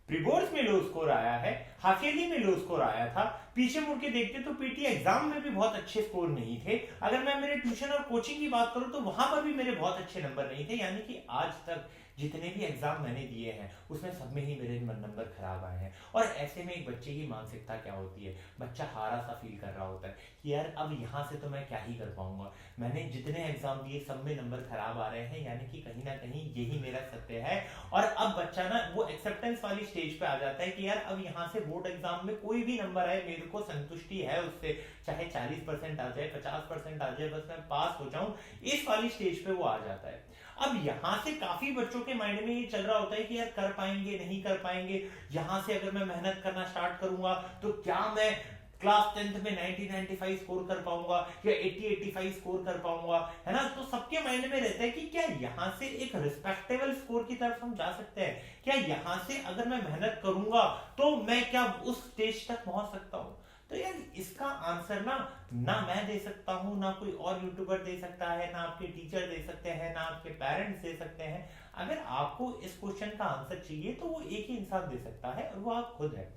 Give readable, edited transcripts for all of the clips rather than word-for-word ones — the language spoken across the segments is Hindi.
प्री बोर्ड्स में लो स्कोर आया है, हाफ ईयरली में लो स्कोर आया था, पीछे मुड़ के देखते तो पीटी एग्जाम में भी बहुत अच्छे स्कोर नहीं थे। अगर मैं मेरे ट्यूशन और कोचिंग की बात करूं तो वहां पर भी मेरे बहुत अच्छे नंबर नहीं थे, यानी कि आज तक जितने भी एग्जाम मैंने दिए हैं उसमें सब में ही मेरे नंबर खराब आए हैं। और ऐसे में एक बच्चे की मानसिकता क्या होती है, बच्चा हारा सा फील कर रहा होता है कि यार अब यहाँ से तो मैं क्या ही कर पाऊंगा, मैंने जितने एग्जाम दिए सब में नंबर खराब आ रहे हैं, यानी कि कहीं ना कहीं यही मेरा सत्य है। और अब बच्चा ना वो एक्सेप्टेंस वाली स्टेज पे आ जाता है कि यार अब यहाँ से बोर्ड एग्जाम में कोई भी नंबर आए मेरे को संतुष्टि है उससे, चाहे 40% आ जाए 50% आ जाए, बस मैं पास हो जाऊं, इस वाली स्टेज पे वो आ जाता है। अब यहां से काफी बच्चों के माइंड में ये चल रहा होता है कि यार कर पाएंगे नहीं कर पाएंगे, यहां से अगर मैं मेहनत करना स्टार्ट करूंगा तो क्या मैं क्लास 10th में 90-95 स्कोर कर पाऊंगा या 80-85 स्कोर कर पाऊंगा, है ना। तो सबके माइंड में रहता है कि क्या यहां से एक रिस्पेक्टेबल स्कोर की तरफ हम जा सकते हैं, क्या यहां से अगर मैं मेहनत करूंगा तो मैं क्या उस स्टेज तक पहुंच सकता हूं। तो यार इसका आंसर ना मैं दे सकता हूं, ना कोई और यूट्यूबर दे सकता है, ना आपके टीचर दे सकते हैं, ना आपके पेरेंट्स दे सकते हैं। अगर आपको इस क्वेश्चन का आंसर चाहिए तो वो एक ही इंसान दे सकता है और वो आप खुद है।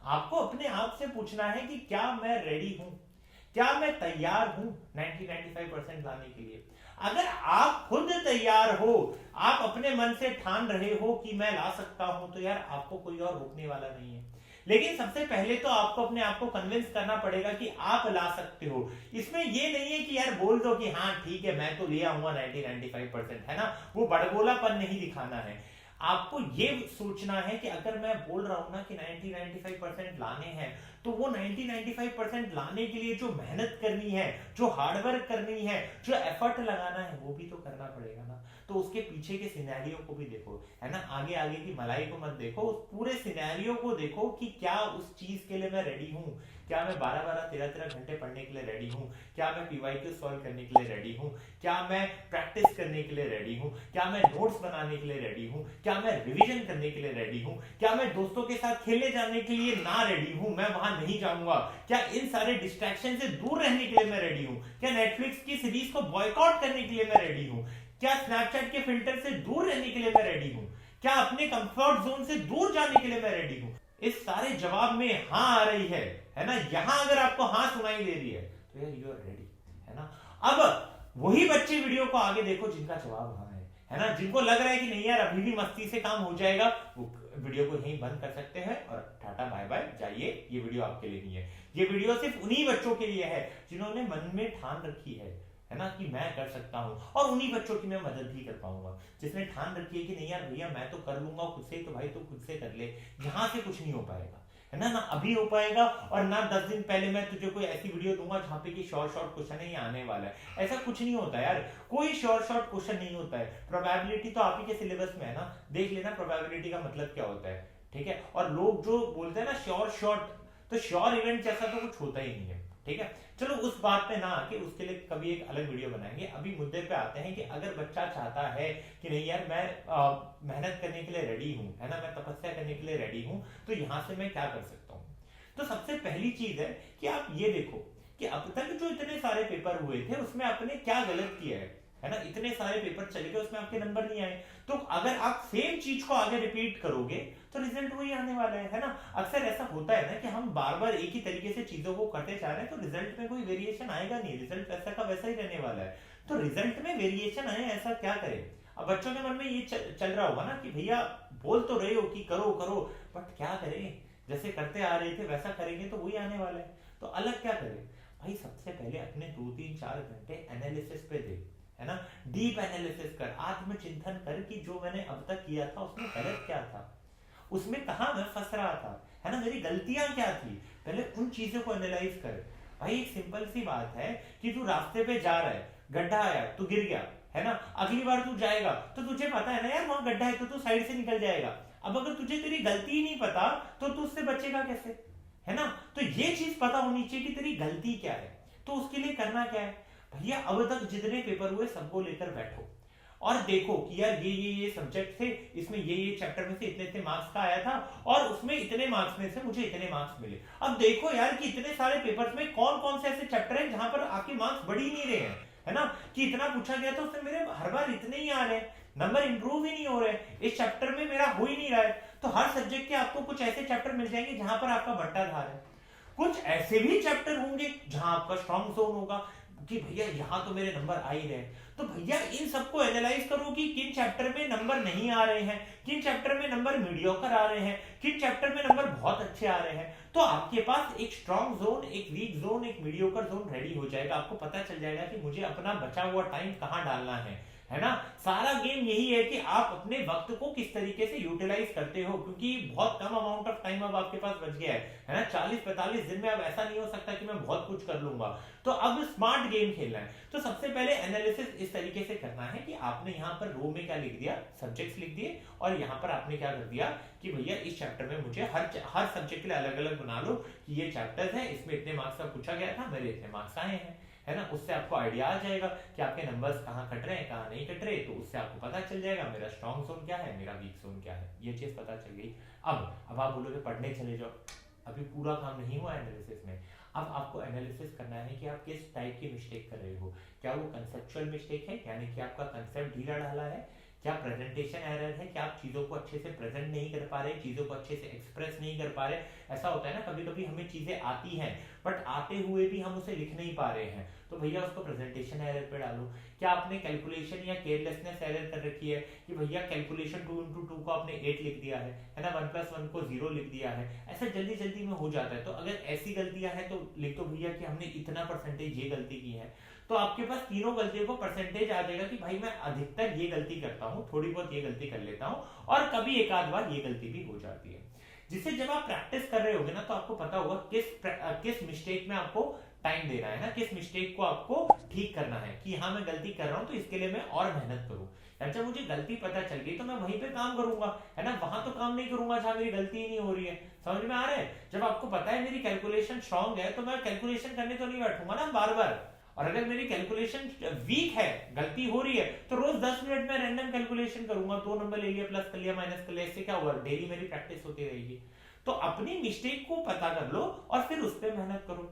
आपको अपने आप से पूछना है कि क्या मैं रेडी हूं, क्या मैं तैयार हूं 90-95% लाने के लिए। अगर आप खुद तैयार हो, आप अपने मन से ठान रहे हो कि मैं ला सकता हूं, तो यार आपको कोई और रोकने वाला नहीं है। लेकिन सबसे पहले तो आपको अपने आप को कन्विंस करना पड़ेगा कि आप ला सकते हो। इसमें ये नहीं है कि यार बोल दो कि हाँ ठीक है मैं तो ले आऊंगा 90-95%, है ना, वो बड़बोलापन नहीं दिखाना है। आपको ये सोचना है कि अगर मैं बोल रहा हूं ना कि 90-95% लाने हैं, तो वो 90-95% लाने के लिए जो मेहनत करनी है, जो हार्डवर्क करनी है, जो एफर्ट लगाना है, वो भी तो करना पड़ेगा ना। तो उसके पीछे के सिनेरियो को भी देखो, है ना, आगे आगे की मलाई को मत देखो, उस पूरे सिनेरियो को देखो कि क्या उस चीज के लिए मैं रेडी हूं, क्या मैं 12-12 13-13 घंटे पढ़ने के लिए रेडी हूं, क्या मैं पीवाईक्यू सॉल्व करने के लिए रेडी हूं, क्या मैं प्रैक्टिस करने के लिए रेडी हूं, क्या मैं नोट्स बनाने के लिए रेडी हूं, क्या मैं रिवीजन करने के लिए रेडी हूं, क्या मैं दोस्तों के साथ खेलने जाने के लिए ना रेडी हूं, मैं वहां नहीं जाऊंगा, क्या इन सारे डिस्ट्रैक्शन से दूर रहने के लिए मैं रेडी हूं, क्या नेटफ्लिक्स की सीरीज को बॉयकॉट करने के लिए मैं रेडी हूं, क्या स्नैपचैट के फिल्टर से दूर रहने के लिए मैं रेडी हूं, क्या अपने कंफर्ट जोन से दूर जाने के लिए मैं रेडी हूं। इस सारे जवाब में हाँ आ रही है ना, यहां अगर आपको हाँ सुनाई दे रही है तो यार यू आर रेडी, है ना। अब वही बच्चे वीडियो को आगे देखो जिनका जवाब हाँ है ना, जिनको लग रहा है कि नहीं यार अभी भी मस्ती से काम हो जाएगा, वो वीडियो को यहीं बंद कर सकते हैं और टाटा बाय बाय जाइए, ये वीडियो आपके लिए नहीं है। ये वीडियो सिर्फ उन्हीं बच्चों के लिए है जिन्होंने मन में ठान रखी है ना, कि मैं कर सकता हूं, और उन्हीं बच्चों की मैं मदद भी कर पाऊंगा जिसने ठान रखी है कि नहीं यार भैया मैं तो कर लूंगा खुद से, तो भाई तो खुद से कर ले, यहां से कुछ नहीं हो पाएगा, है ना अभी हो पाएगा, और ना 10 दिन पहले मैं तुझे कोई ऐसी वीडियो दूंगा जहां पे कि शॉर्ट क्वेश्चन है ये आने वाला है। ऐसा कुछ नहीं होता यार, कोई शॉर्ट क्वेश्चन नहीं होता है। प्रोबेबिलिटी तो आप ही के सिलेबस में है ना, देख लेना प्रोबेबिलिटी का मतलब क्या होता है, ठीक है। और लोग जो बोलते हैं ना श्योर शॉर्ट, तो श्योर इवेंट जैसा तो कुछ होता ही नहीं है, ठीक है। चलो उस बात पे ना आके उसके लिए कभी एक अलग वीडियो बनाएंगे। अभी मुद्दे पे आते हैं कि अगर बच्चा चाहता है कि नहीं यार मैं मेहनत करने के लिए रेडी हूं, है ना, मैं तपस्या करने के लिए रेडी हूं, तो यहां से मैं क्या कर सकता हूं। तो सबसे पहली चीज है कि आप ये देखो कि अब तक जो इतने सारे पेपर हुए थे उसमें आपने क्या गलत किया है ना, इतने सारे पेपर चले गए उसमें आपके नंबर नहीं आए, तो अगर आप सेम चीज को आगे रिपीट करोगे तो रिजल्ट वही आने वाला है ना। अक्सर ऐसा होता है ना कि हम बार बार एक ही तरीके से चीजों को करते जा रहे हैं, तो रिजल्ट में कोई वेरिएशन आएगा नहीं, रिजल्ट वैसा का वैसा ही रहने वाला है। तो रिजल्ट में वेरिएशन आए ऐसा क्या करें। अब बच्चों के मन में ये चल रहा होगा ना कि भैया बोल तो रहे हो कि करो करो, बट क्या करें, जैसे करते आ रहे थे वैसा करेंगे तो वही आने वाला है, तो अलग क्या करें। भाई सबसे पहले अपने 2-3-4 घंटे एनालिसिस पे दे, है ना, डीप एनालिसिस कर, आत्मचिंतन कर कि जो मैंने अब तक किया था उसमें गलत क्या था, उसमें कहां मैं फंस रहा था, है ना, मेरी गलतियां क्या थी, पहले उन चीजों को एनालाइज कर। भाई एक सिंपल सी बात है कि तू रास्ते पे जा रहा है, गड्ढा आया तू गिर गया, है ना, अगली बार तू जाएगा तो तुझे पता है ना यार वहां गड्ढा है, तो तू साइड से निकल जाएगा। अब अगर तुझे तेरी गलती ही नहीं पता तो तू उससे बचेगा कैसे, है ना। तो ये चीज पता होनी चाहिए कि तेरी गलती क्या है, तो उसके लिए करना क्या है। भैया अब तक जितने पेपर हुए सबको लेकर बैठो और देखो कि यार ये सब्जेक्ट थे, इसमें ये चैप्टर में से इतने इतने मार्क्स का आया था और उसमें इतने मार्क्स में से मुझे इतने मार्क्स मिले। अब देखो यार कि इतने सारे पेपर्स में कौन कौन से ऐसे चैप्टर हैं जहां पर आपके मार्क्स बढ़ ही नहीं रहे हैं, है ना, कि इतना पूछा गया था उसमें मेरे हर बार इतने ही आ रहे हैं, नंबर इंप्रूव ही नहीं हो रहे, इस चैप्टर में मेरा हो ही नहीं रहा है। तो हर सब्जेक्ट के आपको कुछ ऐसे चैप्टर मिल जाएंगे जहां पर आपका बंटाधार है, कुछ ऐसे भी चैप्टर होंगे जहां आपका स्ट्रॉन्ग जोन होगा कि भैया यहां तो मेरे नंबर आ ही रहे हैं। तो भैया इन सबको एनालाइज करो कि किन चैप्टर में नंबर नहीं आ रहे हैं, किन चैप्टर में नंबर मीडियोकर आ रहे हैं, किन चैप्टर में नंबर बहुत अच्छे आ रहे हैं। तो आपके पास एक स्ट्रॉन्ग जोन, एक वीक जोन, एक मीडियोकर जोन रेडी हो जाएगा। आपको पता चल जाएगा कि मुझे अपना बचा हुआ टाइम कहां डालना है ना। सारा गेम यही है कि आप अपने वक्त को किस तरीके से यूटिलाइज करते हो, क्योंकि बहुत कम अमाउंट ऑफ टाइम अब आपके पास बच गया है ना। 40-45 दिन में अब ऐसा नहीं हो सकता कि मैं बहुत कुछ कर लूंगा। तो अब स्मार्ट गेम खेलना है। तो सबसे पहले एनालिसिस इस तरीके से करना है कि आपने यहाँ पर रो में क्या लिख दिया, सब्जेक्ट्स लिख दिए, और यहाँ पर आपने क्या कर दिया कि भैया इस चैप्टर में मुझे हर सब्जेक्ट के लिए अलग अलग बना लो कि ये चैप्टर्स है, इसमें इतने मार्क्स का पूछा गया था, मेरे इतने मार्क्स आए हैं, है ना। उससे आपको आइडिया आ जाएगा कि आपके नंबर्स कहाँ कट रहे हैं, कहाँ नहीं कट रहे। तो उससे आपको पता चल जाएगा मेरा स्ट्रॉन्ग जोन क्या है, मेरा वीक जोन क्या है, ये चीज पता चल गई। अब आप बोलोगे पढ़ने चले जाओ, अभी पूरा काम नहीं हुआ एनालिसिस में। अब आपको एनालिसिस करना है कि आप किस टाइप की मिस्टेक कर रहे हो। क्या वो कंसेप्चुअल मिस्टेक है, यानी कि आपका कंसेप्ट ढीला ढाला है, क्या प्रेजेंटेशन एरर है, क्या आप चीजों को अच्छे से प्रेजेंट नहीं कर पा रहे, चीजों को अच्छे से एक्सप्रेस नहीं कर पा रहे। ऐसा होता है ना, कभी कभी हमें चीजें आती हैं बट आते हुए भी हम उसे लिख नहीं पा रहे हैं, तो भैया उसको प्रेजेंटेशन एरर पे डालो। क्या आपने कैलकुलेशन या केयरलेसनेस एरर कर रखी है कि भैया कैलकुलेशन 2 into 2 को आपने 8 लिख दिया है ना, 1+1 को 0 लिख दिया है, ऐसा जल्दी जल्दी में हो जाता है। तो अगर ऐसी गलतियां हैं तो लिख दो भैया कि हमने इतना परसेंटेज ये गलती की है। तो आपके पास तीनों गलतियों को परसेंटेज आ जाएगा कि भाई मैं अधिकतर ये गलती करता हूँ, थोड़ी बहुत ये गलती कर लेता हूँ, और कभी एक आध बार ये गलती भी हो जाती है। जिससे जब आप प्रैक्टिस कर रहे होगे ना, तो आपको पता होगा किस मिस्टेक में आपको टाइम देना है ना, किस मिस्टेक को आपको ठीक करना है कि हाँ मैं गलती कर रहा हूँ तो इसके लिए मैं और मेहनत करूँ। जब मुझे गलती पता चल गई तो मैं वहीं पे काम करूंगा, है ना, वहां तो काम नहीं करूंगा जहां मेरी गलती ही नहीं हो रही है। समझ में आ रहा है? जब आपको पता है मेरी कैलकुलेशन स्ट्रांग है तो मैं कैलकुलेशन करने तो नहीं बैठूंगा ना बार बार। और अगर मेरी कैलकुलेशन वीक है, गलती हो रही है, तो रोज 10 मिनट में रैंडम कैलकुलेशन करूंगा, 2 नंबर ले लिया, प्लस कर लिया, माइनस कर लिया, इससे क्या होगा, डेली मेरी प्रैक्टिस होती रहेगी। तो अपनी मिस्टेक को पता कर लो और फिर उस पर मेहनत करो।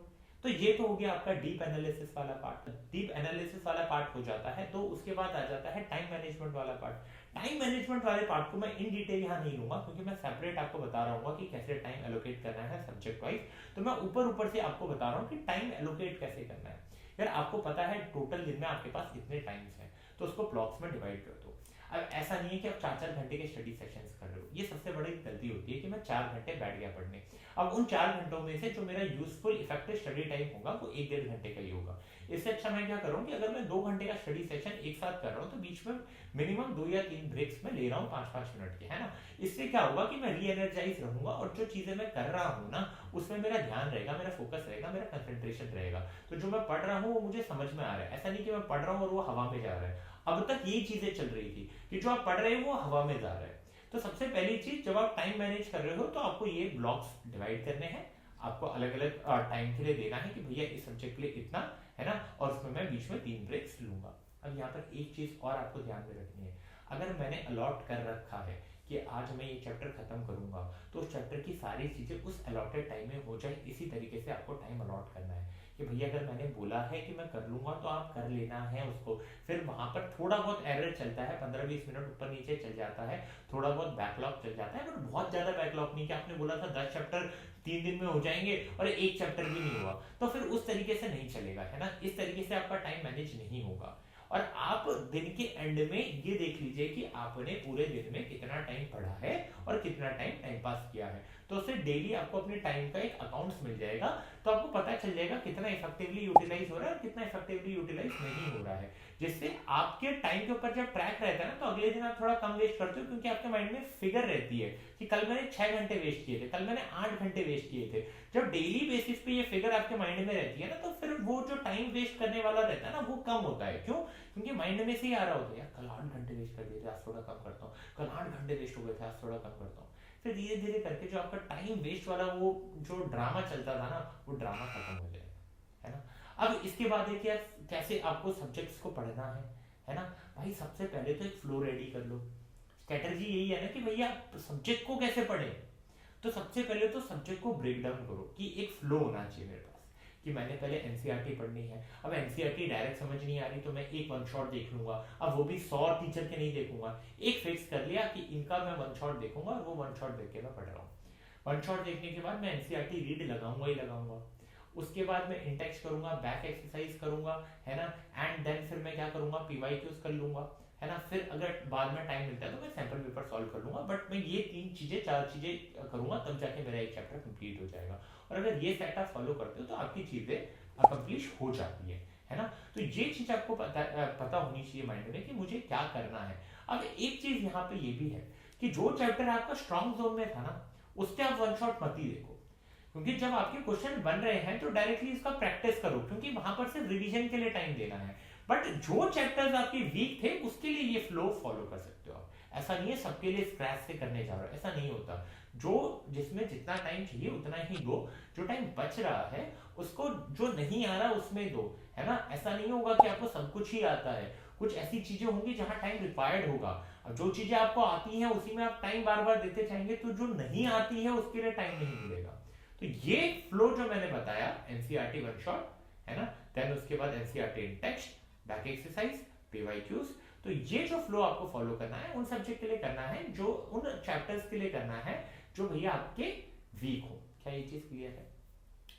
तो ये तो हो गया आपका डीप एनालिसिस वाला पार्ट। डीप एनालिसिस वाला पार्ट हो जाता है तो उसके बाद आ जाता है टाइम मैनेजमेंट वाला पार्ट। टाइम मैनेजमेंट वाले पार्ट को मैं इन डिटेल यहाँ नहीं लूंगा क्योंकि मैं सेपरेट आपको बता रहा हूँ कि कैसे टाइम एलोकेट करना है सब्जेक्ट वाइज। तो मैं ऊपर ऊपर से आपको बता रहा हूँ कि टाइम एलोकेट कैसे करना है। यार आपको पता है टोटल दिन में आपके पास इतने टाइम्स हैं, तो उसको ब्लॉक्स में डिवाइड कर दो। अब ऐसा नहीं है कि आप 4-4 घंटे के स्टडी सेशंस कर रहे हो, ये सबसे बड़ी गलती होती है कि मैं 4 घंटे बैठ गया पढ़ने। अब उन 4 घंटों में से जो मेरा यूजफुल इफेक्टिव स्टडी टाइम होगा वो 1-1.5 घंटे का ही होगा। इससे अच्छा मैं क्या कर रहा हूँ कि अगर मैं 2 घंटे का स्टडी सेशन एक साथ कर रहा हूँ तो बीच में मिनिमम 2 या 3 ब्रेक्स में ले रहा हूँ 5-5 मिनट के, है ना। इससे क्या होगा कि मैं री एनर्जाइज रहूंगा और जो चीजें मैं कर रहा हूँ ना उसमें मेरा ध्यान रहेगा, मेरा फोकस रहेगा, मेरा कंसंट्रेशन रहेगा। तो जो मैं पढ़ रहा हूँ वो मुझे समझ में आ रहा है, ऐसा नहीं कि मैं पढ़ रहा हूँ और वो हवा में जा रहा है। अब तक ये चीजें चल रही थी कि जो आप पढ़ रहे हो वो हवा में जा रहा है। तो सबसे पहली चीज, जब आप टाइम मैनेज कर रहे हो तो आपको ये ब्लॉक्स डिवाइड करने हैं, आपको अलग अलग टाइम के लिए देना है कि भैया इस सब्जेक्ट के लिए इतना, है ना, और उसमें मैं बीच में 3 ब्रेक्स लूंगा। अब यहाँ पर एक चीज और आपको ध्यान में रखनी है, अगर मैंने अलॉट कर रखा है कि आज मैं ये चैप्टर खत्म करूंगा तो उस चैप्टर की सारी चीजें उस अलॉटेड टाइम में हो जाए, इसी तरीके से आपको टाइम अलॉट करना है कि भैया अगर मैंने बोला है कि मैं कर लूंगा तो आप कर लेना है उसको। फिर वहां पर थोड़ा बहुत एरर चलता है, 15-20 मिनट ऊपर नीचे चल जाता है, थोड़ा बहुत बैकलॉग चल जाता है, बट बहुत ज्यादा बैकलॉग नहीं कि आपने बोला था 10 चैप्टर 3 दिन में हो जाएंगे और एक चैप्टर भी नहीं हुआ, तो फिर उस तरीके से नहीं चलेगा, है ना। इस तरीके से आपका टाइम मैनेज नहीं होगा। और आप दिन के एंड में ये देख लीजिए कि आपने पूरे दिन में कितना टाइम पढ़ा है और कितना टाइम पास किया है। तो उससे डेली आपको अपने टाइम का एक अकाउंट्स मिल जाएगा, तो आपको पता चल जाएगा कितना इफेक्टिवली यूटिलाइज हो रहा है और कितना इफेक्टिवली यूटिलाइज नहीं हो रहा है। जिससे आपके टाइम के ऊपर जब ट्रैक रहता है ना तो अगले दिन आप थोड़ा कम वेस्ट करते हो, क्योंकि आपके माइंड में फिगर रहती है कि कल मैंने 6 घंटे वेस्ट किए थे, कल मैंने 8 घंटे वेस्ट किए थे। जब डेली बेसिस पे ये फिगर आपके माइंड में रहती है ना तो फिर वो जो टाइम वेस्ट करने वाला रहता है ना वो कम होता है। क्यों? क्योंकि माइंड में से ही आ रहा होता है यार कल 8 घंटे वेस्ट कर दिए थे, आज थोड़ा कम करता हूँ, कल 8 घंटे वेस्ट हो गए थे, आज थोड़ा कम करता हूँ। फिर धीरे धीरे करके जो आपका टाइम वेस्ट वाला वो जो ड्रामा चलता था ना वो ड्रामा खत्म हो जाएगा, है ना। अब इसके बाद है कि यार कैसे आपको सब्जेक्ट्स को पढ़ना है ना। भाई सबसे पहले तो एक फ्लो रेडी कर लो। स्ट्रेटजी यही है ना कि भैया सब्जेक्ट को कैसे पढ़े। तो सबसे पहले तो सब्जेक्ट को ब्रेक डाउन करो कि एक फ्लो होना चाहिए मेरे पास कि मैंने पहले एनसीईआरटी पढ़नी है, अब एनसीईआरटी डायरेक्ट समझ नहीं आ रही तो मैं एक वन शॉट देख लूंगा, अब वो भी 100 टीचर के नहीं देखूंगा, एक फिक्स कर लिया कि इनका मैं वन शॉट देखूंगा और वो वन शॉट देख के मैं पढ़ रहा हूँ। वन शॉट देखने के बाद मैं एनसीईआरटी रीड लगाऊंगा ही लगाऊंगा, उसके बाद मैं इंटेक्स करूंगा, बैक एक्सरसाइज करूंगा, है ना, एंड देन फिर मैं क्या करूंगा, पीवाईक्यूज कर लूंगा, है ना, फिर अगर बाद में टाइम मिलता है तो मैं सैंपल पेपर सॉल्व कर लूंगा, बट मैं ये 4 चीजें करूंगा, तब जाके मेरा एक चैप्टर कंप्लीट हो जाएगा। और अगर ये सेट आप फॉलो करते हो तो आपकी चीजें अकम्प्लिश हो जाती है ना। तो ये चीज आपको पता होनी चाहिए माइंड में कि मुझे क्या करना है। अब एक चीज यहाँ पे ये भी है कि जो चैप्टर आपका स्ट्रॉन्ग जोन में था ना, उससे आप वन शॉट मत ही देखो, क्योंकि जब आपके क्वेश्चन बन रहे हैं तो डायरेक्टली इसका प्रैक्टिस करो, क्योंकि वहां पर सिर्फ रिवीजन के लिए टाइम देना है। बट जो चैप्टर्स आपके वीक थे उसके लिए ये फ्लो फॉलो कर सकते हो आप। ऐसा नहीं है सबके लिए स्क्रैच से करने जा रहा हो, ऐसा नहीं होता। जो जिसमें जितना टाइम चाहिए उतना ही दो, जो टाइम बच रहा है उसको जो नहीं आ रहा उसमें दो, है ना। ऐसा नहीं होगा कि आपको सब कुछ ही आता है, कुछ ऐसी चीजें होंगी जहां टाइम रिक्वायर्ड होगा। अब जो चीजें आपको आती हैं उसी में आप टाइम बार बार देते जाएंगे तो जो नहीं आती है उसके लिए टाइम नहीं मिलेगा। तो ये फ्लो जो मैंने बताया, एनसीईआरटी वन शॉट, है ना, देन उसके बाद एनसीईआरटी इन टेक्स्ट, बैक एक्सरसाइज, पीवाईक्यूज, तो ये जो फ्लो आपको फॉलो करना है उन सब्जेक्ट के लिए करना है, जो उन चैप्टर्स के लिए करना है जो भैया आपके वीक हो। क्या ये चीज क्लियर है?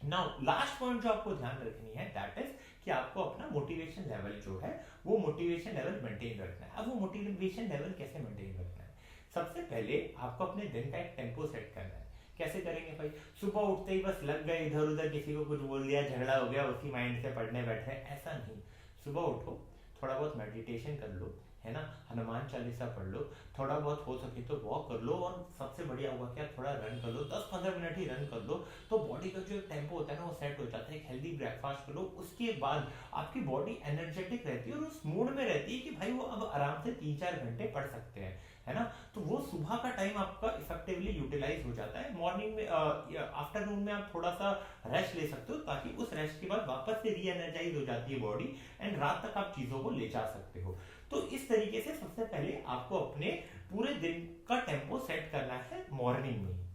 नाउ लास्ट पॉइंट जो आपको ध्यान रखनी है दैट इज कि आपको अपना मोटिवेशन लेवल जो है वो मोटिवेशन लेवल मेंटेन रखना है। अब वो मोटिवेशन लेवल कैसे मेंटेन रखना है? सबसे पहले आपको अपने दिन का एक टेम्पो सेट करना है। कैसे करेंगे भाई? सुबह उठते ही बस लग गए इधर उधर, किसी को कुछ बोल दिया, झगड़ा हो गया, उसी माइंड से पढ़ने बैठे, ऐसा नहीं। सुबह उठो, थोड़ा बहुत मेडिटेशन कर लो, है ना, हनुमान चालीसा पढ़ लो, थोड़ा बहुत हो सके तो वॉक कर लो, और सबसे बढ़िया होगा क्या, थोड़ा रन कर लो, 10-15 मिनट ही रन कर लो, तो बॉडी का जो टेम्पो होता है ना वो सेट हो जाता है। एक हेल्दी ब्रेकफास्ट कर लो, उसके बाद आपकी बॉडी एनर्जेटिक रहती है और उस मूड में रहती है कि भाई वो अब आराम से 3-4 घंटे पढ़ सकते हैं, है ना। तो वो सुबह का टाइम आपका इफेक्टिवली यूटिलाइज हो जाता है। मॉर्निंग में आफ्टरनून में आप थोड़ा सा रेस्ट ले सकते हो, ताकि उस रेस्ट के बाद वापस से री एनर्जाइज हो जाती है बॉडी, एंड रात तक आप चीजों को ले जा सकते हो। तो इस तरीके से सबसे पहले आपको अपने पूरे दिन का टेम्पो सेट करना है मॉर्निंग में।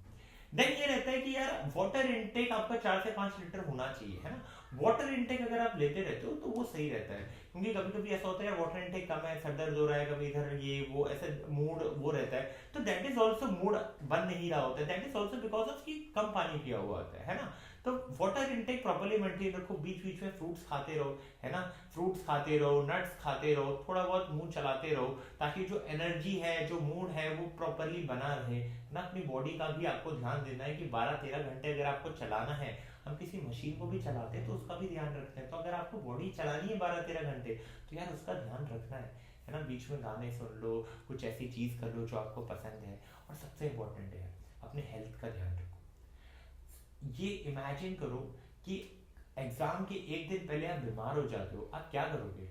देन ये रहता है कि यार वाटर इनटेक आपका 4 से 5 लीटर होना चाहिए, है ना। वाटर इनटेक अगर आप लेते रहते हो तो वो सही रहता है, क्योंकि कभी कभी ऐसा होता है यार वाटर इनटेक कम है, सर दर्द हो रहा है, कभी इधर ये वो, ऐसे मूड वो रहता है, तो दैट इज ऑल्सो मूड बन नहीं रहा होता है, that is also because of कि कम पानी पिया हुआ होता है ना। तो वाटर इनटेक प्रॉपर्ली मेंटेन रखो, बीच बीच में फ्रूट्स खाते रहो, है ना, फ्रूट्स खाते रहो, नट्स खाते रहो, थोड़ा बहुत मुंह चलाते रहो, ताकि जो एनर्जी है, जो मूड है, वो प्रॉपर्ली बना रहे ना। अपनी बॉडी का भी आपको ध्यान देना है कि 12-13 घंटे अगर आपको चलाना है, हम किसी मशीन को भी चलाते हैं तो उसका भी ध्यान रखते हैं, तो अगर आपको बॉडी चलानी है 12-13 घंटे तो यार उसका ध्यान रखना है ना। बीच में गाने सुन लो, कुछ ऐसी चीज कर लो जो आपको पसंद है, और सबसे इंपॉर्टेंट है अपने हेल्थ का ध्यान रखो। ये इमेजिन करो कि एग्जाम के एक दिन पहले आप बीमार हो जाते हो, आप क्या करोगे?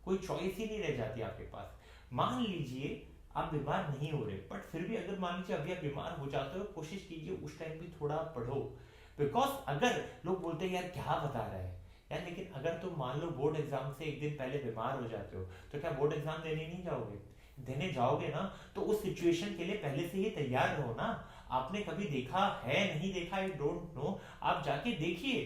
कोई चॉइस ही नहीं रह जाती आपके पास। मान लीजिए आप बीमार नहीं हो रहे, बट फिर भी अगर मान लीजिए अभी आप बीमार हो जाते हो, कोशिश कीजिए उस टाइम भी थोड़ा पढ़ो, बिकॉज अगर लोग बोलते हैं यार क्या बता रहा है यार, लेकिन अगर तुम मान लो बोर्ड एग्जाम से एक दिन पहले बीमार हो जाते हो, तो क्या बोर्ड एग्जाम देने नहीं जाओगे? देने जाओगे ना, तो उस सिचुएशन के लिए पहले से ही तैयार रहो ना। आपने कभी देखा है, नहीं देखा, आई डोंट नो, आप जाके देखिए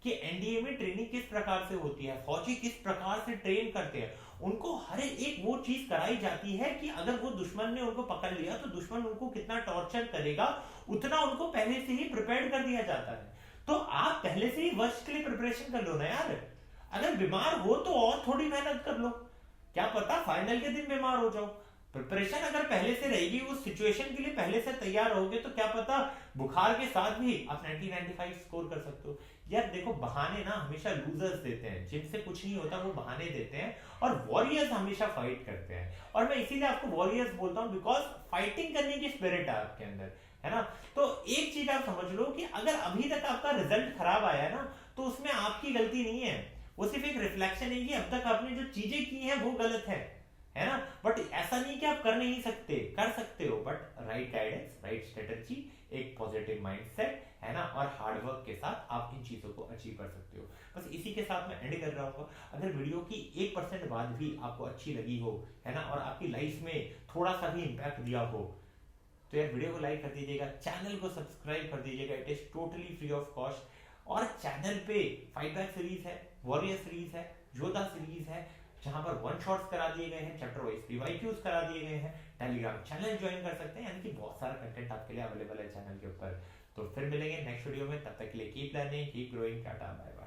कि एनडीए में ट्रेनिंग किस प्रकार से होती है, फौजी किस प्रकार से ट्रेन करते हैं। उनको हर एक वो चीज कराई जाती है कि अगर वो दुश्मन ने उनको पकड़ लिया तो दुश्मन उनको कितना टॉर्चर करेगा, उतना उनको पहले से ही प्रिपेयर कर दिया जाता है। तो आप पहले से ही वर्ष के लिए प्रिपरेशन कर लो ना यार। अगर बीमार हो तो और थोड़ी मेहनत कर लो, क्या पता फाइनल के दिन बीमार हो जाओ। प्रिपरेशन अगर पहले से रहेगी, उस सिचुएशन के लिए पहले से तैयार होगे, तो क्या पता बुखार के साथ भी आप 90-95 स्कोर कर सकते हो। यार देखो, बहाने ना हमेशा लूजर्स देते हैं, जिनसे कुछ नहीं होता वो बहाने देते हैं, और वॉरियर्स हमेशा फाइट करते हैं। और मैं इसीलिए आपको वॉरियर्स बोलता हूँ, बिकॉज फाइटिंग करने की स्पिरिट है आपके अंदर, है ना। तो एक चीज आप समझ लो कि अगर अभी तक आपका रिजल्ट खराब आया है ना, तो उसमें आपकी गलती नहीं है, वो सिर्फ एक रिफ्लेक्शन है कि अब तक आपने जो चीजें की हैं वो गलत है ना। बट ऐसा नहीं कि आप कर नहीं सकते, कर सकते हो, but right guidance, right strategy, एक पॉजिटिव माइंडसेट, है ना, और हार्ड वर्क के साथ आप इन चीजों को अचीव कर सकते हो। बस इसी के साथ मैं एंड कर रहा हूँ। अगर वीडियो की 1% बात भी आपको अच्छी लगी हो, है ना, और आपकी लाइफ में थोड़ा सा भी इम्पैक्ट दिया हो, तो यार वीडियो को लाइक कर दीजिएगा, चैनल को सब्सक्राइब कर दीजिएगा, it is totally free of cost. और चैनल पे फाइट बैक सीरीज है, वॉरियर सीरीज है, योद्धा सीरीज है, जहां पर वन शॉट्स करा दिए गए हैं, चैप्टर वाइज पीवाईक्यूज करा दिए गए हैं, टेलीग्राम चैनल ज्वाइन कर सकते हैं, यानी कि बहुत सारा कंटेंट आपके लिए अवेलेबल है चैनल के ऊपर। तो फिर मिलेंगे नेक्स्ट वीडियो में, तब तक के लिए keep learning, keep growing, tata bye bye.